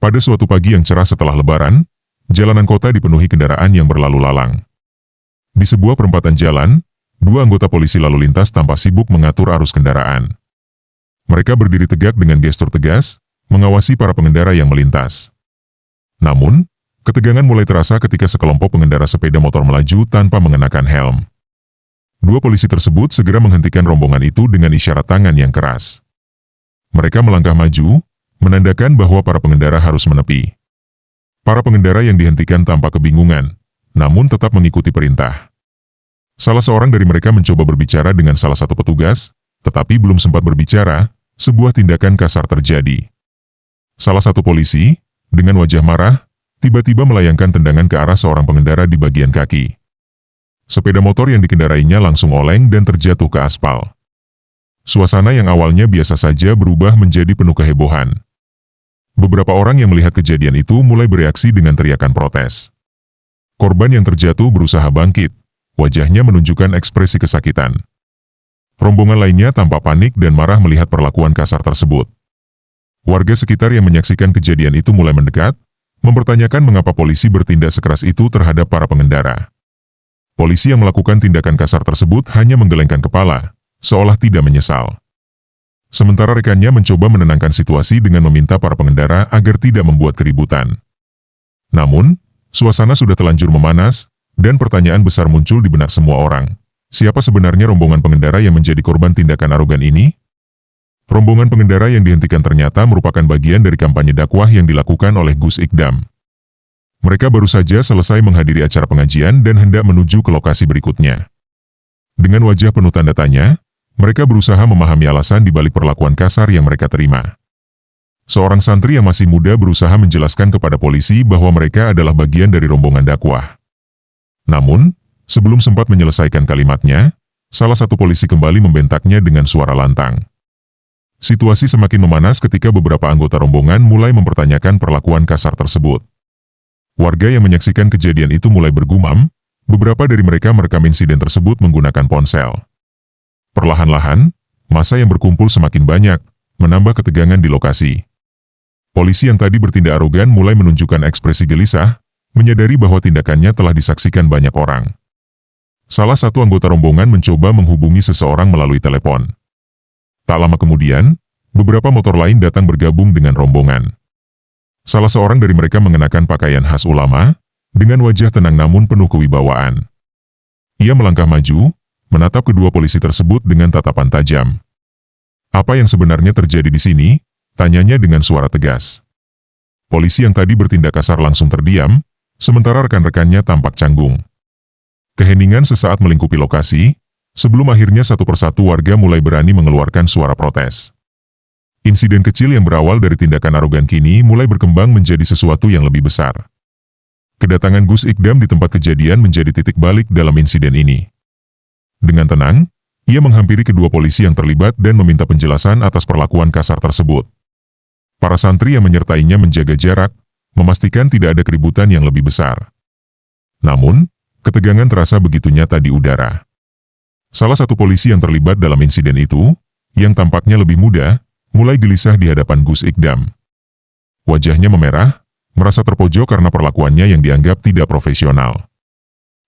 Pada suatu pagi yang cerah setelah Lebaran, jalanan kota dipenuhi kendaraan yang berlalu lalang. Di sebuah perempatan jalan, dua anggota polisi lalu lintas tampak sibuk mengatur arus kendaraan. Mereka berdiri tegak dengan gestur tegas, mengawasi para pengendara yang melintas. Namun, ketegangan mulai terasa ketika sekelompok pengendara sepeda motor melaju tanpa mengenakan helm. Dua polisi tersebut segera menghentikan rombongan itu dengan isyarat tangan yang keras. Mereka melangkah maju, menandakan bahwa para pengendara harus menepi. Para pengendara yang dihentikan tampak kebingungan, namun tetap mengikuti perintah. Salah seorang dari mereka mencoba berbicara dengan salah satu petugas, tetapi belum sempat berbicara, sebuah tindakan kasar terjadi. Salah satu polisi, dengan wajah marah, tiba-tiba melayangkan tendangan ke arah seorang pengendara di bagian kaki. Sepeda motor yang dikendarainya langsung oleng dan terjatuh ke aspal. Suasana yang awalnya biasa saja berubah menjadi penuh kehebohan. Beberapa orang yang melihat kejadian itu mulai bereaksi dengan teriakan protes. Korban yang terjatuh berusaha bangkit, wajahnya menunjukkan ekspresi kesakitan. Rombongan lainnya tampak panik dan marah melihat perlakuan kasar tersebut. Warga sekitar yang menyaksikan kejadian itu mulai mendekat, mempertanyakan mengapa polisi bertindak sekeras itu terhadap para pengendara. Polisi yang melakukan tindakan kasar tersebut hanya menggelengkan kepala, seolah tidak menyesal. Sementara rekannya mencoba menenangkan situasi dengan meminta para pengendara agar tidak membuat keributan. Namun, suasana sudah telanjur memanas, dan pertanyaan besar muncul di benak semua orang. Siapa sebenarnya rombongan pengendara yang menjadi korban tindakan arogan ini? Rombongan pengendara yang dihentikan ternyata merupakan bagian dari kampanye dakwah yang dilakukan oleh Gus Ikdam. Mereka baru saja selesai menghadiri acara pengajian dan hendak menuju ke lokasi berikutnya. Dengan wajah penuh tanda tanya, mereka berusaha memahami alasan di balik perlakuan kasar yang mereka terima. Seorang santri yang masih muda berusaha menjelaskan kepada polisi bahwa mereka adalah bagian dari rombongan dakwah. Namun, sebelum sempat menyelesaikan kalimatnya, salah satu polisi kembali membentaknya dengan suara lantang. Situasi semakin memanas ketika beberapa anggota rombongan mulai mempertanyakan perlakuan kasar tersebut. Warga yang menyaksikan kejadian itu mulai bergumam, beberapa dari mereka merekam insiden tersebut menggunakan ponsel. Perlahan-lahan, massa yang berkumpul semakin banyak, menambah ketegangan di lokasi. Polisi yang tadi bertindak arogan mulai menunjukkan ekspresi gelisah, menyadari bahwa tindakannya telah disaksikan banyak orang. Salah satu anggota rombongan mencoba menghubungi seseorang melalui telepon. Tak lama kemudian, beberapa motor lain datang bergabung dengan rombongan. Salah seorang dari mereka mengenakan pakaian khas ulama, dengan wajah tenang namun penuh kewibawaan. Ia melangkah maju, menatap kedua polisi tersebut dengan tatapan tajam. "Apa yang sebenarnya terjadi di sini?" tanyanya dengan suara tegas. Polisi yang tadi bertindak kasar langsung terdiam, sementara rekan-rekannya tampak canggung. Keheningan sesaat melingkupi lokasi, sebelum akhirnya satu persatu warga mulai berani mengeluarkan suara protes. Insiden kecil yang berawal dari tindakan arogan kini mulai berkembang menjadi sesuatu yang lebih besar. Kedatangan Gus Ikdam di tempat kejadian menjadi titik balik dalam insiden ini. Dengan tenang, ia menghampiri kedua polisi yang terlibat dan meminta penjelasan atas perlakuan kasar tersebut. Para santri yang menyertainya menjaga jarak, memastikan tidak ada keributan yang lebih besar. Namun, ketegangan terasa begitu nyata di udara. Salah satu polisi yang terlibat dalam insiden itu, yang tampaknya lebih muda, mulai gelisah di hadapan Gus Ikdam. Wajahnya memerah, merasa terpojok karena perlakuannya yang dianggap tidak profesional.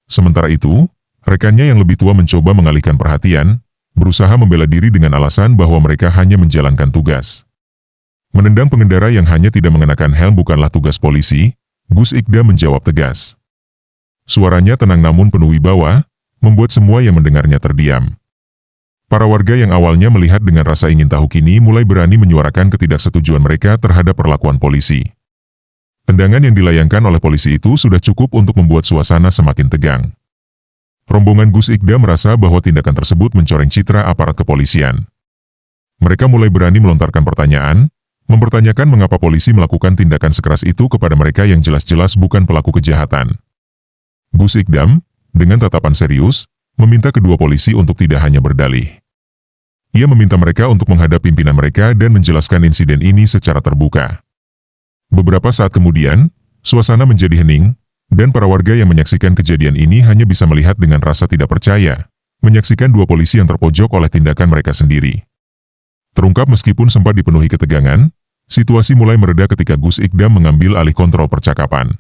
Sementara itu, rekannya yang lebih tua mencoba mengalihkan perhatian, berusaha membela diri dengan alasan bahwa mereka hanya menjalankan tugas. Menendang pengendara yang hanya tidak mengenakan helm bukanlah tugas polisi, Gus Ikdam menjawab tegas. Suaranya tenang namun penuh wibawa, membuat semua yang mendengarnya terdiam. Para warga yang awalnya melihat dengan rasa ingin tahu kini mulai berani menyuarakan ketidaksetujuan mereka terhadap perlakuan polisi. Tendangan yang dilayangkan oleh polisi itu sudah cukup untuk membuat suasana semakin tegang. Rombongan Gus Ikdam merasa bahwa tindakan tersebut mencoreng citra aparat kepolisian. Mereka mulai berani melontarkan pertanyaan, mempertanyakan mengapa polisi melakukan tindakan sekeras itu kepada mereka yang jelas-jelas bukan pelaku kejahatan. Gus Ikdam, dengan tatapan serius, meminta kedua polisi untuk tidak hanya berdalih. Ia meminta mereka untuk menghadap pimpinan mereka dan menjelaskan insiden ini secara terbuka. Beberapa saat kemudian, suasana menjadi hening, dan para warga yang menyaksikan kejadian ini hanya bisa melihat dengan rasa tidak percaya, menyaksikan dua polisi yang terpojok oleh tindakan mereka sendiri. Terungkap meskipun sempat dipenuhi ketegangan, situasi mulai mereda ketika Gus Ikdam mengambil alih kontrol percakapan.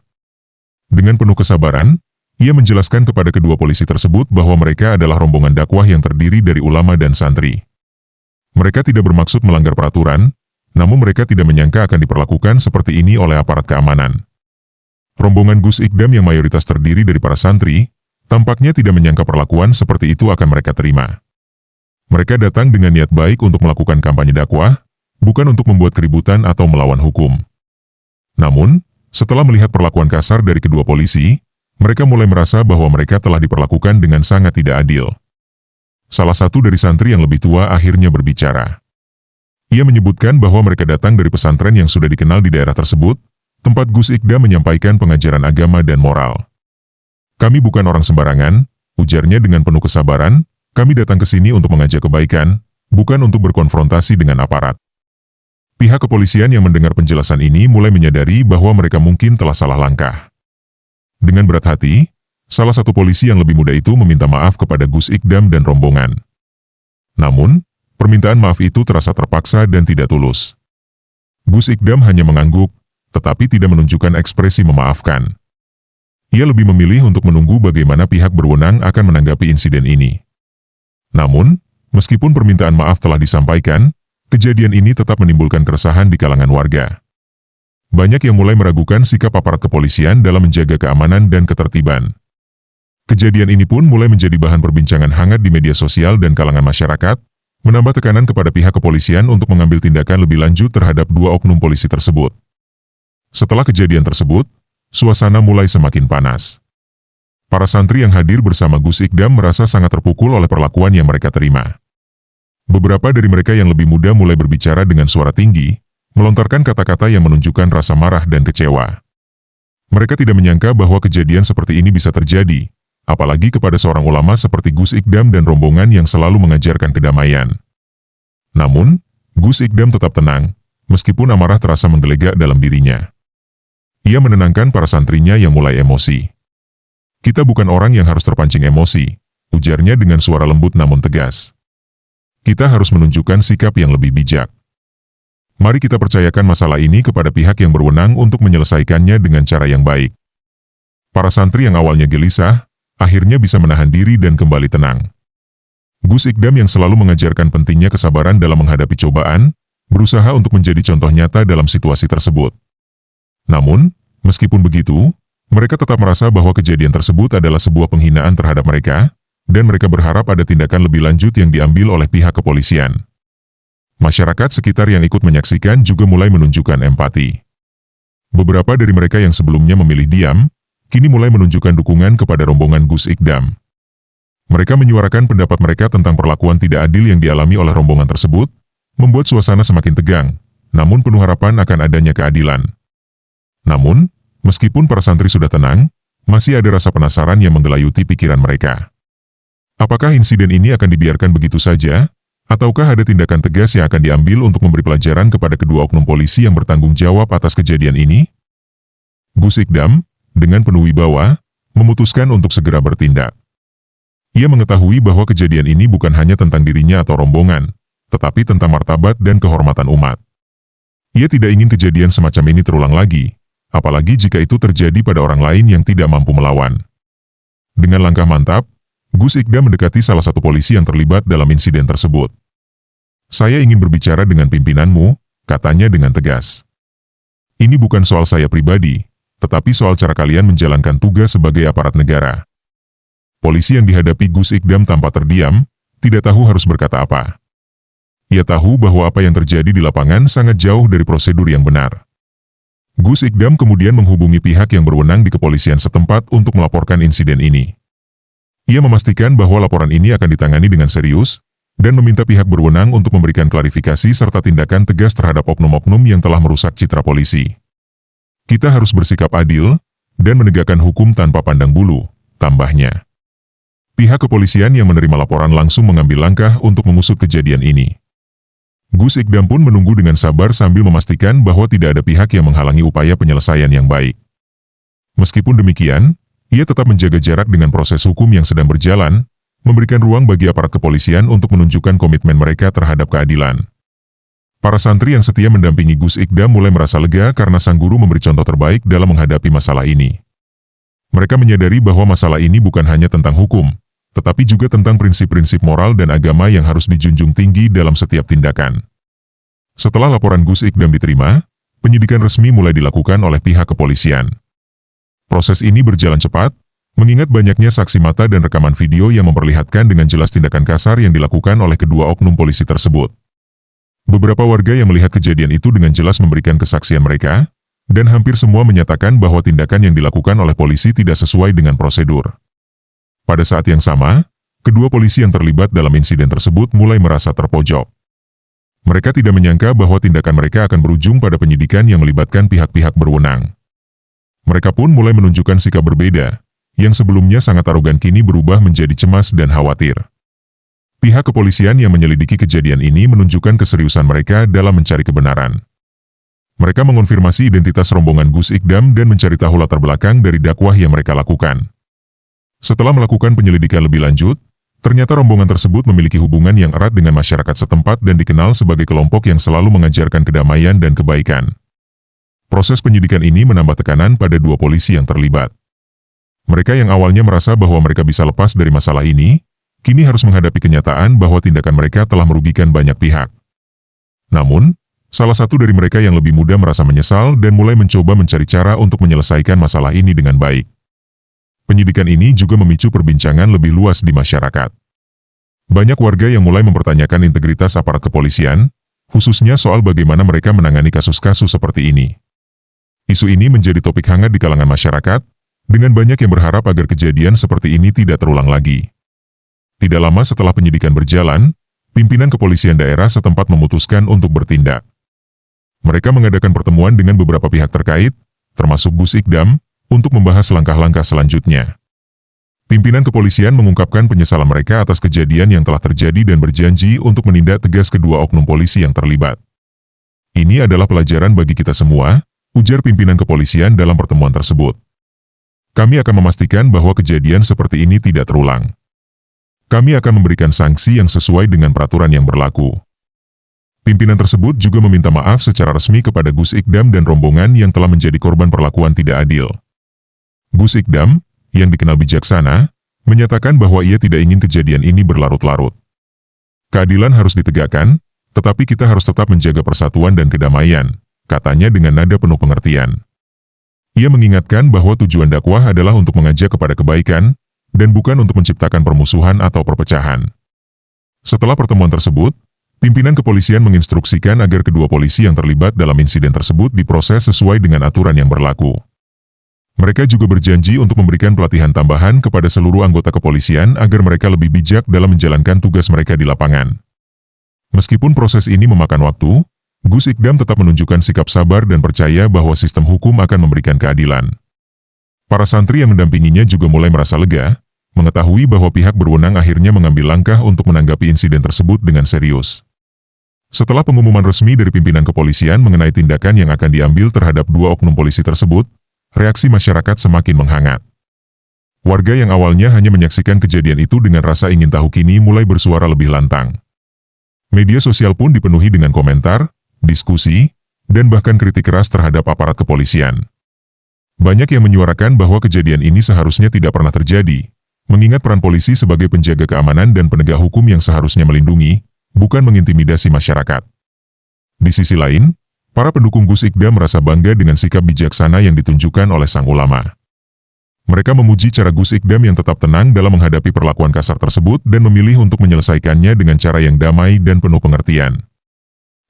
Dengan penuh kesabaran, ia menjelaskan kepada kedua polisi tersebut bahwa mereka adalah rombongan dakwah yang terdiri dari ulama dan santri. Mereka tidak bermaksud melanggar peraturan, namun mereka tidak menyangka akan diperlakukan seperti ini oleh aparat keamanan. Rombongan Gus Ikdam yang mayoritas terdiri dari para santri, tampaknya tidak menyangka perlakuan seperti itu akan mereka terima. Mereka datang dengan niat baik untuk melakukan kampanye dakwah, bukan untuk membuat keributan atau melawan hukum. Namun, setelah melihat perlakuan kasar dari kedua polisi, mereka mulai merasa bahwa mereka telah diperlakukan dengan sangat tidak adil. Salah satu dari santri yang lebih tua akhirnya berbicara. Ia menyebutkan bahwa mereka datang dari pesantren yang sudah dikenal di daerah tersebut, tempat Gus Ikdam menyampaikan pengajaran agama dan moral. Kami bukan orang sembarangan, ujarnya dengan penuh kesabaran, kami datang ke sini untuk mengajak kebaikan, bukan untuk berkonfrontasi dengan aparat. Pihak kepolisian yang mendengar penjelasan ini mulai menyadari bahwa mereka mungkin telah salah langkah. Dengan berat hati, salah satu polisi yang lebih muda itu meminta maaf kepada Gus Ikdam dan rombongan. Namun, permintaan maaf itu terasa terpaksa dan tidak tulus. Gus Ikdam hanya mengangguk, tetapi tidak menunjukkan ekspresi memaafkan. Ia lebih memilih untuk menunggu bagaimana pihak berwenang akan menanggapi insiden ini. Namun, meskipun permintaan maaf telah disampaikan, kejadian ini tetap menimbulkan keresahan di kalangan warga. Banyak yang mulai meragukan sikap aparat kepolisian dalam menjaga keamanan dan ketertiban. Kejadian ini pun mulai menjadi bahan perbincangan hangat di media sosial dan kalangan masyarakat, menambah tekanan kepada pihak kepolisian untuk mengambil tindakan lebih lanjut terhadap dua oknum polisi tersebut. Setelah kejadian tersebut, suasana mulai semakin panas. Para santri yang hadir bersama Gus Ikdam merasa sangat terpukul oleh perlakuan yang mereka terima. Beberapa dari mereka yang lebih muda mulai berbicara dengan suara tinggi, melontarkan kata-kata yang menunjukkan rasa marah dan kecewa. Mereka tidak menyangka bahwa kejadian seperti ini bisa terjadi, apalagi kepada seorang ulama seperti Gus Ikdam dan rombongan yang selalu mengajarkan kedamaian. Namun, Gus Ikdam tetap tenang, meskipun amarah terasa menggelegak dalam dirinya. Ia menenangkan para santrinya yang mulai emosi. Kita bukan orang yang harus terpancing emosi, ujarnya dengan suara lembut namun tegas. Kita harus menunjukkan sikap yang lebih bijak. Mari kita percayakan masalah ini kepada pihak yang berwenang untuk menyelesaikannya dengan cara yang baik. Para santri yang awalnya gelisah, akhirnya bisa menahan diri dan kembali tenang. Gus Ikdam yang selalu mengajarkan pentingnya kesabaran dalam menghadapi cobaan, berusaha untuk menjadi contoh nyata dalam situasi tersebut. Namun, meskipun begitu, mereka tetap merasa bahwa kejadian tersebut adalah sebuah penghinaan terhadap mereka, dan mereka berharap ada tindakan lebih lanjut yang diambil oleh pihak kepolisian. Masyarakat sekitar yang ikut menyaksikan juga mulai menunjukkan empati. Beberapa dari mereka yang sebelumnya memilih diam, kini mulai menunjukkan dukungan kepada rombongan Gus Ikdam. Mereka menyuarakan pendapat mereka tentang perlakuan tidak adil yang dialami oleh rombongan tersebut, membuat suasana semakin tegang, namun penuh harapan akan adanya keadilan. Namun, meskipun para santri sudah tenang, masih ada rasa penasaran yang menggelayuti pikiran mereka. Apakah insiden ini akan dibiarkan begitu saja, ataukah ada tindakan tegas yang akan diambil untuk memberi pelajaran kepada kedua oknum polisi yang bertanggung jawab atas kejadian ini? Gus Ikdam, dengan penuh wibawa, memutuskan untuk segera bertindak. Ia mengetahui bahwa kejadian ini bukan hanya tentang dirinya atau rombongan, tetapi tentang martabat dan kehormatan umat. Ia tidak ingin kejadian semacam ini terulang lagi, apalagi jika itu terjadi pada orang lain yang tidak mampu melawan. Dengan langkah mantap, Gus Ikdam mendekati salah satu polisi yang terlibat dalam insiden tersebut. Saya ingin berbicara dengan pimpinanmu, katanya dengan tegas. Ini bukan soal saya pribadi, tetapi soal cara kalian menjalankan tugas sebagai aparat negara. Polisi yang dihadapi Gus Ikdam tanpa terdiam, tidak tahu harus berkata apa. Ia tahu bahwa apa yang terjadi di lapangan sangat jauh dari prosedur yang benar. Gus Ikdam kemudian menghubungi pihak yang berwenang di kepolisian setempat untuk melaporkan insiden ini. Ia memastikan bahwa laporan ini akan ditangani dengan serius, dan meminta pihak berwenang untuk memberikan klarifikasi serta tindakan tegas terhadap oknum-oknum yang telah merusak citra polisi. Kita harus bersikap adil, dan menegakkan hukum tanpa pandang bulu, tambahnya. Pihak kepolisian yang menerima laporan langsung mengambil langkah untuk mengusut kejadian ini. Gus Ikdam pun menunggu dengan sabar sambil memastikan bahwa tidak ada pihak yang menghalangi upaya penyelesaian yang baik. Meskipun demikian, ia tetap menjaga jarak dengan proses hukum yang sedang berjalan, memberikan ruang bagi aparat kepolisian untuk menunjukkan komitmen mereka terhadap keadilan. Para santri yang setia mendampingi Gus Ikdam mulai merasa lega karena sang guru memberi contoh terbaik dalam menghadapi masalah ini. Mereka menyadari bahwa masalah ini bukan hanya tentang hukum, tetapi juga tentang prinsip-prinsip moral dan agama yang harus dijunjung tinggi dalam setiap tindakan. Setelah laporan Gus Ikdam diterima, penyidikan resmi mulai dilakukan oleh pihak kepolisian. Proses ini berjalan cepat, mengingat banyaknya saksi mata dan rekaman video yang memperlihatkan dengan jelas tindakan kasar yang dilakukan oleh kedua oknum polisi tersebut. Beberapa warga yang melihat kejadian itu dengan jelas memberikan kesaksian mereka, dan hampir semua menyatakan bahwa tindakan yang dilakukan oleh polisi tidak sesuai dengan prosedur. Pada saat yang sama, kedua polisi yang terlibat dalam insiden tersebut mulai merasa terpojok. Mereka tidak menyangka bahwa tindakan mereka akan berujung pada penyidikan yang melibatkan pihak-pihak berwenang. Mereka pun mulai menunjukkan sikap berbeda, yang sebelumnya sangat arogan kini berubah menjadi cemas dan khawatir. Pihak kepolisian yang menyelidiki kejadian ini menunjukkan keseriusan mereka dalam mencari kebenaran. Mereka mengonfirmasi identitas rombongan Gus Ikdam dan mencari tahu latar belakang dari dakwah yang mereka lakukan. Setelah melakukan penyelidikan lebih lanjut, ternyata rombongan tersebut memiliki hubungan yang erat dengan masyarakat setempat dan dikenal sebagai kelompok yang selalu mengajarkan kedamaian dan kebaikan. Proses penyidikan ini menambah tekanan pada dua polisi yang terlibat. Mereka yang awalnya merasa bahwa mereka bisa lepas dari masalah ini, kini harus menghadapi kenyataan bahwa tindakan mereka telah merugikan banyak pihak. Namun, salah satu dari mereka yang lebih muda merasa menyesal dan mulai mencoba mencari cara untuk menyelesaikan masalah ini dengan baik. Penyidikan ini juga memicu perbincangan lebih luas di masyarakat. Banyak warga yang mulai mempertanyakan integritas aparat kepolisian, khususnya soal bagaimana mereka menangani kasus-kasus seperti ini. Isu ini menjadi topik hangat di kalangan masyarakat, dengan banyak yang berharap agar kejadian seperti ini tidak terulang lagi. Tidak lama setelah penyidikan berjalan, pimpinan kepolisian daerah setempat memutuskan untuk bertindak. Mereka mengadakan pertemuan dengan beberapa pihak terkait, termasuk Gus Ikdam, untuk membahas langkah-langkah selanjutnya. Pimpinan kepolisian mengungkapkan penyesalan mereka atas kejadian yang telah terjadi dan berjanji untuk menindak tegas kedua oknum polisi yang terlibat. Ini adalah pelajaran bagi kita semua, ujar pimpinan kepolisian dalam pertemuan tersebut. Kami akan memastikan bahwa kejadian seperti ini tidak terulang. Kami akan memberikan sanksi yang sesuai dengan peraturan yang berlaku. Pimpinan tersebut juga meminta maaf secara resmi kepada Gus Ikdam dan rombongan yang telah menjadi korban perlakuan tidak adil. Gus Ikdam, yang dikenal bijaksana, menyatakan bahwa ia tidak ingin kejadian ini berlarut-larut. Keadilan harus ditegakkan, tetapi kita harus tetap menjaga persatuan dan kedamaian, katanya dengan nada penuh pengertian. Ia mengingatkan bahwa tujuan dakwah adalah untuk mengajak kepada kebaikan, dan bukan untuk menciptakan permusuhan atau perpecahan. Setelah pertemuan tersebut, pimpinan kepolisian menginstruksikan agar kedua polisi yang terlibat dalam insiden tersebut diproses sesuai dengan aturan yang berlaku. Mereka juga berjanji untuk memberikan pelatihan tambahan kepada seluruh anggota kepolisian agar mereka lebih bijak dalam menjalankan tugas mereka di lapangan. Meskipun proses ini memakan waktu, Gus Ikdam tetap menunjukkan sikap sabar dan percaya bahwa sistem hukum akan memberikan keadilan. Para santri yang mendampinginya juga mulai merasa lega, mengetahui bahwa pihak berwenang akhirnya mengambil langkah untuk menanggapi insiden tersebut dengan serius. Setelah pengumuman resmi dari pimpinan kepolisian mengenai tindakan yang akan diambil terhadap dua oknum polisi tersebut, reaksi masyarakat semakin menghangat. Warga yang awalnya hanya menyaksikan kejadian itu dengan rasa ingin tahu kini mulai bersuara lebih lantang. Media sosial pun dipenuhi dengan komentar, diskusi, dan bahkan kritik keras terhadap aparat kepolisian. Banyak yang menyuarakan bahwa kejadian ini seharusnya tidak pernah terjadi, mengingat peran polisi sebagai penjaga keamanan dan penegak hukum yang seharusnya melindungi, bukan mengintimidasi masyarakat. Di sisi lain, para pendukung Gus Ikdam merasa bangga dengan sikap bijaksana yang ditunjukkan oleh sang ulama. Mereka memuji cara Gus Ikdam yang tetap tenang dalam menghadapi perlakuan kasar tersebut dan memilih untuk menyelesaikannya dengan cara yang damai dan penuh pengertian.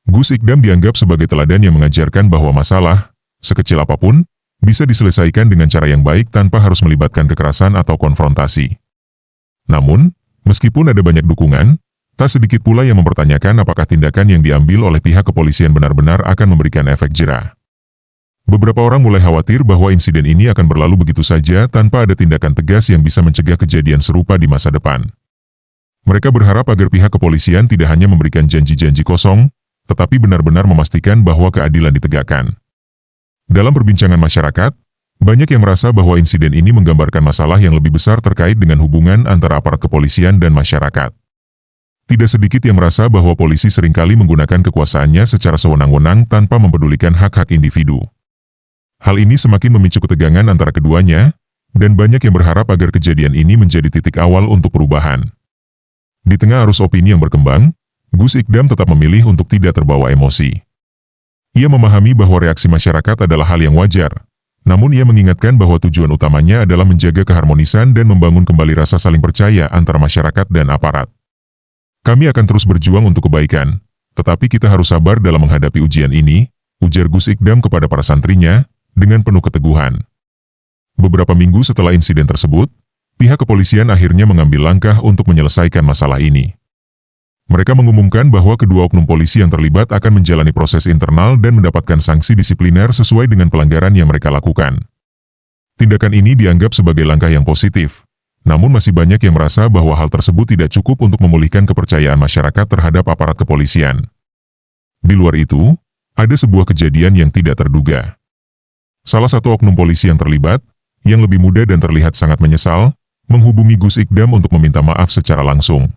Gus Ikdam dianggap sebagai teladan yang mengajarkan bahwa masalah, sekecil apapun, bisa diselesaikan dengan cara yang baik tanpa harus melibatkan kekerasan atau konfrontasi. Namun, meskipun ada banyak dukungan, tak sedikit pula yang mempertanyakan apakah tindakan yang diambil oleh pihak kepolisian benar-benar akan memberikan efek jera. Beberapa orang mulai khawatir bahwa insiden ini akan berlalu begitu saja tanpa ada tindakan tegas yang bisa mencegah kejadian serupa di masa depan. Mereka berharap agar pihak kepolisian tidak hanya memberikan janji-janji kosong, tetapi benar-benar memastikan bahwa keadilan ditegakkan. Dalam perbincangan masyarakat, banyak yang merasa bahwa insiden ini menggambarkan masalah yang lebih besar terkait dengan hubungan antara aparat kepolisian dan masyarakat. Tidak sedikit yang merasa bahwa polisi seringkali menggunakan kekuasaannya secara sewenang-wenang tanpa mempedulikan hak-hak individu. Hal ini semakin memicu ketegangan antara keduanya, dan banyak yang berharap agar kejadian ini menjadi titik awal untuk perubahan. Di tengah arus opini yang berkembang, Gus Ikdam tetap memilih untuk tidak terbawa emosi. Ia memahami bahwa reaksi masyarakat adalah hal yang wajar, namun ia mengingatkan bahwa tujuan utamanya adalah menjaga keharmonisan dan membangun kembali rasa saling percaya antara masyarakat dan aparat. Kami akan terus berjuang untuk kebaikan, tetapi kita harus sabar dalam menghadapi ujian ini, ujar Gus Ikdam kepada para santrinya, dengan penuh keteguhan. Beberapa minggu setelah insiden tersebut, pihak kepolisian akhirnya mengambil langkah untuk menyelesaikan masalah ini. Mereka mengumumkan bahwa kedua oknum polisi yang terlibat akan menjalani proses internal dan mendapatkan sanksi disipliner sesuai dengan pelanggaran yang mereka lakukan. Tindakan ini dianggap sebagai langkah yang positif. Namun masih banyak yang merasa bahwa hal tersebut tidak cukup untuk memulihkan kepercayaan masyarakat terhadap aparat kepolisian. Di luar itu, ada sebuah kejadian yang tidak terduga. Salah satu oknum polisi yang terlibat, yang lebih muda dan terlihat sangat menyesal, menghubungi Gus Ikdam untuk meminta maaf secara langsung.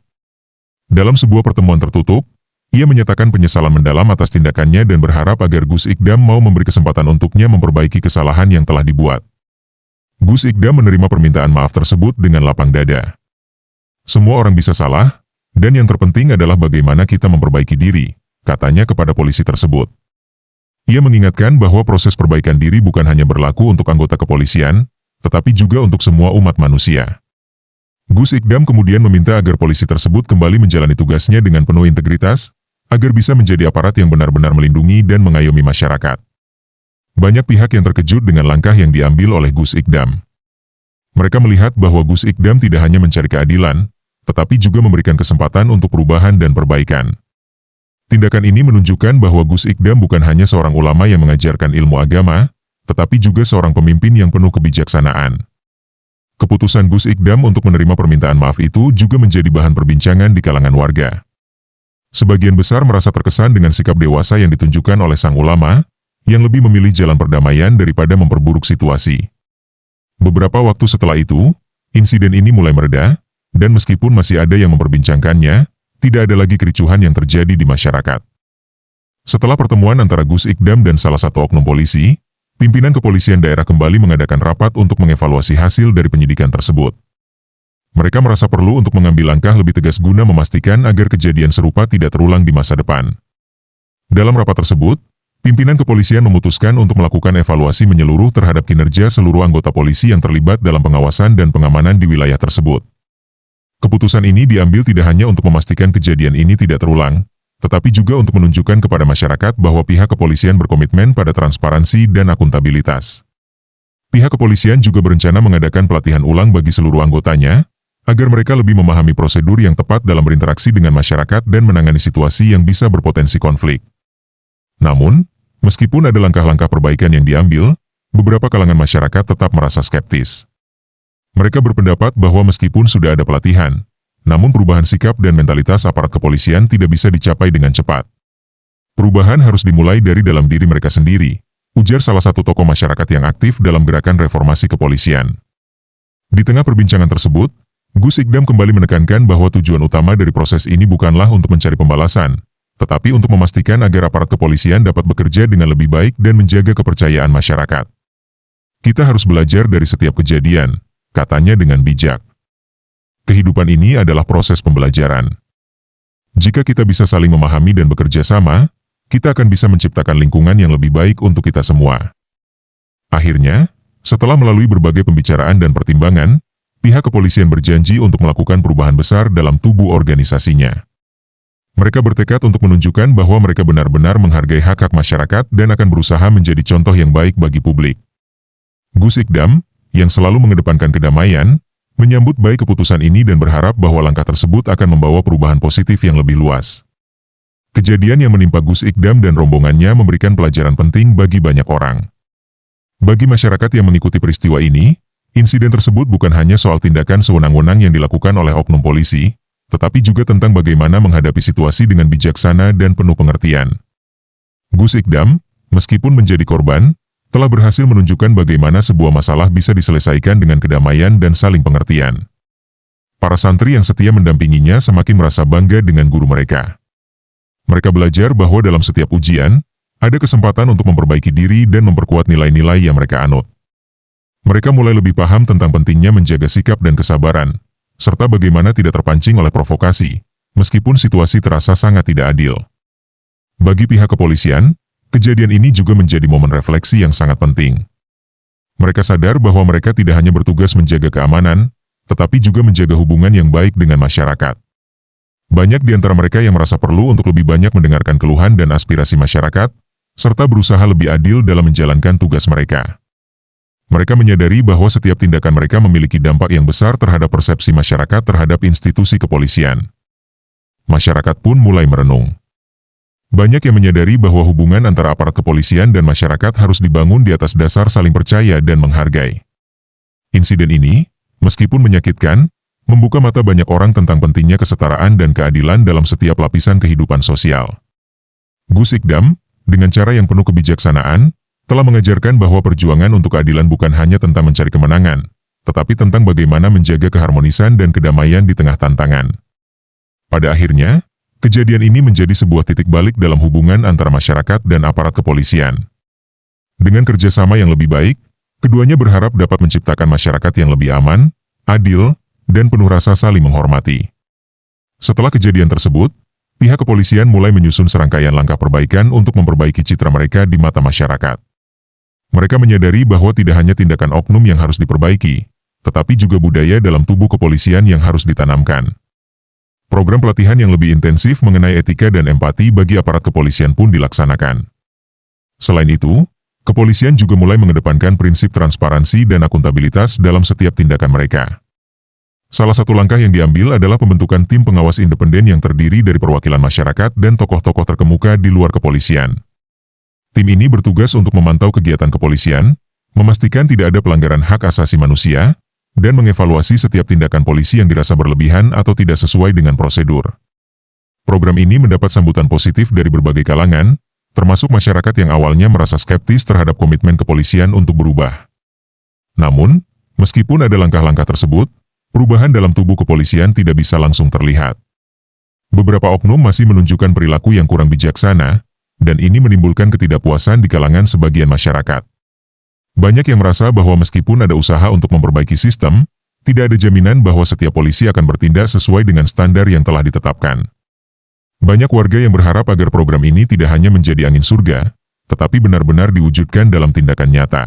Dalam sebuah pertemuan tertutup, ia menyatakan penyesalan mendalam atas tindakannya dan berharap agar Gus Ikdam mau memberi kesempatan untuknya memperbaiki kesalahan yang telah dibuat. Gus Ikdam menerima permintaan maaf tersebut dengan lapang dada. Semua orang bisa salah, dan yang terpenting adalah bagaimana kita memperbaiki diri, katanya kepada polisi tersebut. Ia mengingatkan bahwa proses perbaikan diri bukan hanya berlaku untuk anggota kepolisian, tetapi juga untuk semua umat manusia. Gus Ikdam kemudian meminta agar polisi tersebut kembali menjalani tugasnya dengan penuh integritas, agar bisa menjadi aparat yang benar-benar melindungi dan mengayomi masyarakat. Banyak pihak yang terkejut dengan langkah yang diambil oleh Gus Ikdam. Mereka melihat bahwa Gus Ikdam tidak hanya mencari keadilan, tetapi juga memberikan kesempatan untuk perubahan dan perbaikan. Tindakan ini menunjukkan bahwa Gus Ikdam bukan hanya seorang ulama yang mengajarkan ilmu agama, tetapi juga seorang pemimpin yang penuh kebijaksanaan. Keputusan Gus Ikdam untuk menerima permintaan maaf itu juga menjadi bahan perbincangan di kalangan warga. Sebagian besar merasa terkesan dengan sikap dewasa yang ditunjukkan oleh sang ulama, yang lebih memilih jalan perdamaian daripada memperburuk situasi. Beberapa waktu setelah itu, insiden ini mulai mereda, dan meskipun masih ada yang memperbincangkannya, tidak ada lagi kericuhan yang terjadi di masyarakat. Setelah pertemuan antara Gus Ikdam dan salah satu oknum polisi, pimpinan kepolisian daerah kembali mengadakan rapat untuk mengevaluasi hasil dari penyidikan tersebut. Mereka merasa perlu untuk mengambil langkah lebih tegas guna memastikan agar kejadian serupa tidak terulang di masa depan. Dalam rapat tersebut, pimpinan kepolisian memutuskan untuk melakukan evaluasi menyeluruh terhadap kinerja seluruh anggota polisi yang terlibat dalam pengawasan dan pengamanan di wilayah tersebut. Keputusan ini diambil tidak hanya untuk memastikan kejadian ini tidak terulang, tetapi juga untuk menunjukkan kepada masyarakat bahwa pihak kepolisian berkomitmen pada transparansi dan akuntabilitas. Pihak kepolisian juga berencana mengadakan pelatihan ulang bagi seluruh anggotanya, agar mereka lebih memahami prosedur yang tepat dalam berinteraksi dengan masyarakat dan menangani situasi yang bisa berpotensi konflik. Namun, meskipun ada langkah-langkah perbaikan yang diambil, beberapa kalangan masyarakat tetap merasa skeptis. Mereka berpendapat bahwa meskipun sudah ada pelatihan, namun perubahan sikap dan mentalitas aparat kepolisian tidak bisa dicapai dengan cepat. Perubahan harus dimulai dari dalam diri mereka sendiri, ujar salah satu tokoh masyarakat yang aktif dalam gerakan reformasi kepolisian. Di tengah perbincangan tersebut, Gus Ikdam kembali menekankan bahwa tujuan utama dari proses ini bukanlah untuk mencari pembalasan, tetapi untuk memastikan agar aparat kepolisian dapat bekerja dengan lebih baik dan menjaga kepercayaan masyarakat. Kita harus belajar dari setiap kejadian, katanya dengan bijak. Kehidupan ini adalah proses pembelajaran. Jika kita bisa saling memahami dan bekerja sama, kita akan bisa menciptakan lingkungan yang lebih baik untuk kita semua. Akhirnya, setelah melalui berbagai pembicaraan dan pertimbangan, pihak kepolisian berjanji untuk melakukan perubahan besar dalam tubuh organisasinya. Mereka bertekad untuk menunjukkan bahwa mereka benar-benar menghargai hak-hak masyarakat dan akan berusaha menjadi contoh yang baik bagi publik. Gus Ikdam, yang selalu mengedepankan kedamaian, menyambut baik keputusan ini dan berharap bahwa langkah tersebut akan membawa perubahan positif yang lebih luas. Kejadian yang menimpa Gus Ikdam dan rombongannya memberikan pelajaran penting bagi banyak orang. Bagi masyarakat yang mengikuti peristiwa ini, insiden tersebut bukan hanya soal tindakan sewenang-wenang yang dilakukan oleh oknum polisi, tetapi juga tentang bagaimana menghadapi situasi dengan bijaksana dan penuh pengertian. Gus Ikdam, meskipun menjadi korban, telah berhasil menunjukkan bagaimana sebuah masalah bisa diselesaikan dengan kedamaian dan saling pengertian. Para santri yang setia mendampinginya semakin merasa bangga dengan guru mereka. Mereka belajar bahwa dalam setiap ujian, ada kesempatan untuk memperbaiki diri dan memperkuat nilai-nilai yang mereka anut. Mereka mulai lebih paham tentang pentingnya menjaga sikap dan kesabaran, serta bagaimana tidak terpancing oleh provokasi, meskipun situasi terasa sangat tidak adil. Bagi pihak kepolisian, kejadian ini juga menjadi momen refleksi yang sangat penting. Mereka sadar bahwa mereka tidak hanya bertugas menjaga keamanan, tetapi juga menjaga hubungan yang baik dengan masyarakat. Banyak di antara mereka yang merasa perlu untuk lebih banyak mendengarkan keluhan dan aspirasi masyarakat, serta berusaha lebih adil dalam menjalankan tugas mereka. Mereka menyadari bahwa setiap tindakan mereka memiliki dampak yang besar terhadap persepsi masyarakat terhadap institusi kepolisian. Masyarakat pun mulai merenung. Banyak yang menyadari bahwa hubungan antara aparat kepolisian dan masyarakat harus dibangun di atas dasar saling percaya dan menghargai. Insiden ini, meskipun menyakitkan, membuka mata banyak orang tentang pentingnya kesetaraan dan keadilan dalam setiap lapisan kehidupan sosial. Gus Ikdam, dengan cara yang penuh kebijaksanaan, telah mengajarkan bahwa perjuangan untuk keadilan bukan hanya tentang mencari kemenangan, tetapi tentang bagaimana menjaga keharmonisan dan kedamaian di tengah tantangan. Pada akhirnya, kejadian ini menjadi sebuah titik balik dalam hubungan antara masyarakat dan aparat kepolisian. Dengan kerjasama yang lebih baik, keduanya berharap dapat menciptakan masyarakat yang lebih aman, adil, dan penuh rasa saling menghormati. Setelah kejadian tersebut, pihak kepolisian mulai menyusun serangkaian langkah perbaikan untuk memperbaiki citra mereka di mata masyarakat. Mereka menyadari bahwa tidak hanya tindakan oknum yang harus diperbaiki, tetapi juga budaya dalam tubuh kepolisian yang harus ditanamkan. Program pelatihan yang lebih intensif mengenai etika dan empati bagi aparat kepolisian pun dilaksanakan. Selain itu, kepolisian juga mulai mengedepankan prinsip transparansi dan akuntabilitas dalam setiap tindakan mereka. Salah satu langkah yang diambil adalah pembentukan tim pengawas independen yang terdiri dari perwakilan masyarakat dan tokoh-tokoh terkemuka di luar kepolisian. Tim ini bertugas untuk memantau kegiatan kepolisian, memastikan tidak ada pelanggaran hak asasi manusia, dan mengevaluasi setiap tindakan polisi yang dirasa berlebihan atau tidak sesuai dengan prosedur. Program ini mendapat sambutan positif dari berbagai kalangan, termasuk masyarakat yang awalnya merasa skeptis terhadap komitmen kepolisian untuk berubah. Namun, meskipun ada langkah-langkah tersebut, perubahan dalam tubuh kepolisian tidak bisa langsung terlihat. Beberapa oknum masih menunjukkan perilaku yang kurang bijaksana, dan ini menimbulkan ketidakpuasan di kalangan sebagian masyarakat. Banyak yang merasa bahwa meskipun ada usaha untuk memperbaiki sistem, tidak ada jaminan bahwa setiap polisi akan bertindak sesuai dengan standar yang telah ditetapkan. Banyak warga yang berharap agar program ini tidak hanya menjadi angin surga, tetapi benar-benar diwujudkan dalam tindakan nyata.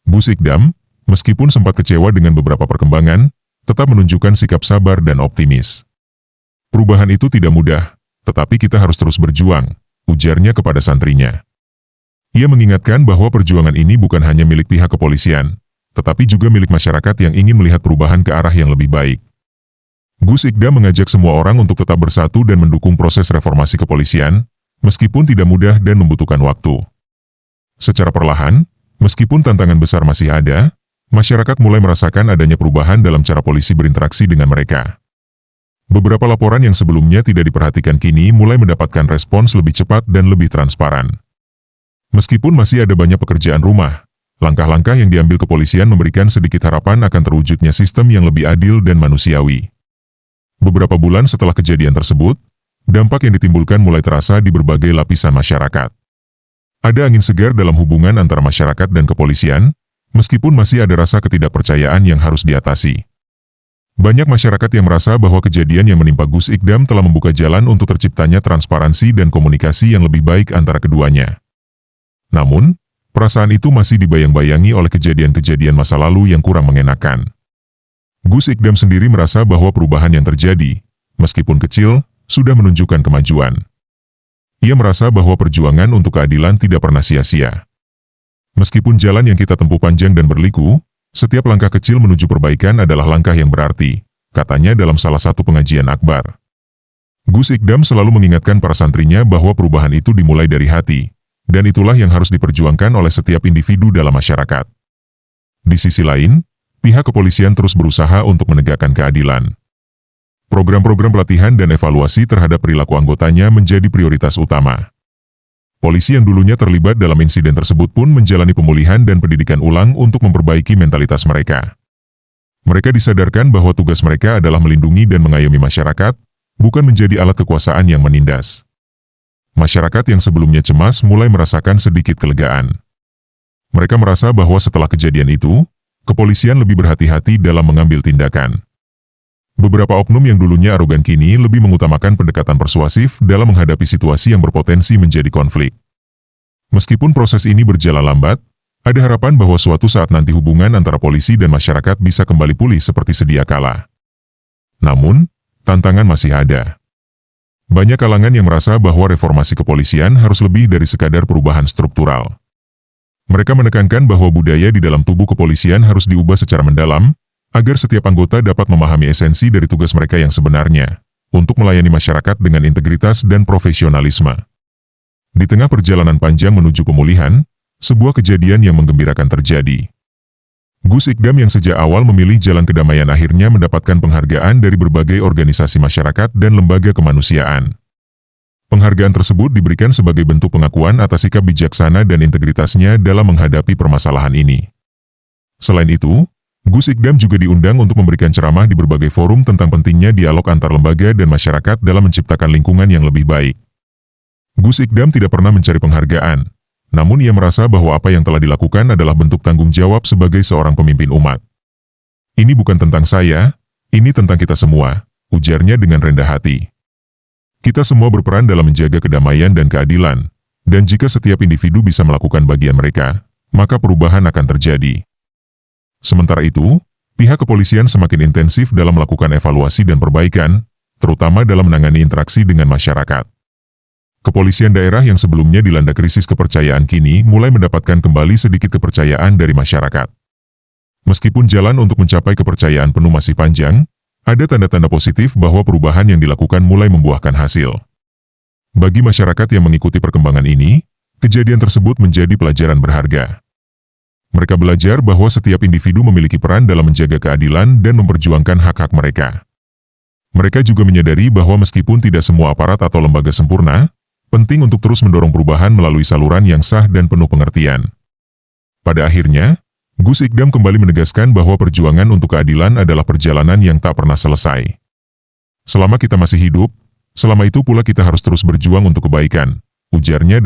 Gus Ikdam, meskipun sempat kecewa dengan beberapa perkembangan, tetap menunjukkan sikap sabar dan optimis. Perubahan itu tidak mudah, tetapi kita harus terus berjuang, ujarnya kepada santrinya. Ia mengingatkan bahwa perjuangan ini bukan hanya milik pihak kepolisian, tetapi juga milik masyarakat yang ingin melihat perubahan ke arah yang lebih baik. Gus Ikdam mengajak semua orang untuk tetap bersatu dan mendukung proses reformasi kepolisian, meskipun tidak mudah dan membutuhkan waktu. Secara perlahan, meskipun tantangan besar masih ada, masyarakat mulai merasakan adanya perubahan dalam cara polisi berinteraksi dengan mereka. Beberapa laporan yang sebelumnya tidak diperhatikan kini mulai mendapatkan respons lebih cepat dan lebih transparan. Meskipun masih ada banyak pekerjaan rumah, langkah-langkah yang diambil kepolisian memberikan sedikit harapan akan terwujudnya sistem yang lebih adil dan manusiawi. Beberapa bulan setelah kejadian tersebut, dampak yang ditimbulkan mulai terasa di berbagai lapisan masyarakat. Ada angin segar dalam hubungan antara masyarakat dan kepolisian, meskipun masih ada rasa ketidakpercayaan yang harus diatasi. Banyak masyarakat yang merasa bahwa kejadian yang menimpa Gus Ikdam telah membuka jalan untuk terciptanya transparansi dan komunikasi yang lebih baik antara keduanya. Namun, perasaan itu masih dibayang-bayangi oleh kejadian-kejadian masa lalu yang kurang mengenakan. Gus Ikdam sendiri merasa bahwa perubahan yang terjadi, meskipun kecil, sudah menunjukkan kemajuan. Ia merasa bahwa perjuangan untuk keadilan tidak pernah sia-sia. Meskipun jalan yang kita tempuh panjang dan berliku, setiap langkah kecil menuju perbaikan adalah langkah yang berarti, katanya dalam salah satu pengajian akbar. Gus Ikdam selalu mengingatkan para santrinya bahwa perubahan itu dimulai dari hati, dan itulah yang harus diperjuangkan oleh setiap individu dalam masyarakat. Di sisi lain, pihak kepolisian terus berusaha untuk menegakkan keadilan. Program-program pelatihan dan evaluasi terhadap perilaku anggotanya menjadi prioritas utama. Polisi yang dulunya terlibat dalam insiden tersebut pun menjalani pemulihan dan pendidikan ulang untuk memperbaiki mentalitas mereka. Mereka disadarkan bahwa tugas mereka adalah melindungi dan mengayomi masyarakat, bukan menjadi alat kekuasaan yang menindas. Masyarakat yang sebelumnya cemas mulai merasakan sedikit kelegaan. Mereka merasa bahwa setelah kejadian itu, kepolisian lebih berhati-hati dalam mengambil tindakan. Beberapa oknum yang dulunya arogan kini lebih mengutamakan pendekatan persuasif dalam menghadapi situasi yang berpotensi menjadi konflik. Meskipun proses ini berjalan lambat, ada harapan bahwa suatu saat nanti hubungan antara polisi dan masyarakat bisa kembali pulih seperti sedia kala. Namun, tantangan masih ada. Banyak kalangan yang merasa bahwa reformasi kepolisian harus lebih dari sekadar perubahan struktural. Mereka menekankan bahwa budaya di dalam tubuh kepolisian harus diubah secara mendalam, agar setiap anggota dapat memahami esensi dari tugas mereka yang sebenarnya, untuk melayani masyarakat dengan integritas dan profesionalisme. Di tengah perjalanan panjang menuju pemulihan, sebuah kejadian yang menggembirakan terjadi. Gus Ikdam yang sejak awal memilih jalan kedamaian akhirnya mendapatkan penghargaan dari berbagai organisasi masyarakat dan lembaga kemanusiaan. Penghargaan tersebut diberikan sebagai bentuk pengakuan atas sikap bijaksana dan integritasnya dalam menghadapi permasalahan ini. Selain itu, Gus Ikdam juga diundang untuk memberikan ceramah di berbagai forum tentang pentingnya dialog antar lembaga dan masyarakat dalam menciptakan lingkungan yang lebih baik. Gus Ikdam tidak pernah mencari penghargaan, namun ia merasa bahwa apa yang telah dilakukan adalah bentuk tanggung jawab sebagai seorang pemimpin umat. "Ini bukan tentang saya, ini tentang kita semua," ujarnya dengan rendah hati. "Kita semua berperan dalam menjaga kedamaian dan keadilan, dan jika setiap individu bisa melakukan bagian mereka, maka perubahan akan terjadi." Sementara itu, pihak kepolisian semakin intensif dalam melakukan evaluasi dan perbaikan, terutama dalam menangani interaksi dengan masyarakat. Kepolisian daerah yang sebelumnya dilanda krisis kepercayaan kini mulai mendapatkan kembali sedikit kepercayaan dari masyarakat. Meskipun jalan untuk mencapai kepercayaan penuh masih panjang, ada tanda-tanda positif bahwa perubahan yang dilakukan mulai membuahkan hasil. Bagi masyarakat yang mengikuti perkembangan ini, kejadian tersebut menjadi pelajaran berharga. Mereka belajar bahwa setiap individu memiliki peran dalam menjaga keadilan dan memperjuangkan hak-hak mereka. Mereka juga menyadari bahwa meskipun tidak semua aparat atau lembaga sempurna, penting untuk terus mendorong perubahan melalui saluran yang sah dan penuh pengertian. Pada akhirnya, Gus Ikdam kembali menegaskan bahwa perjuangan untuk keadilan adalah perjalanan yang tak pernah selesai. "Selama kita masih hidup, selama itu pula kita harus terus berjuang untuk kebaikan," ujarnya.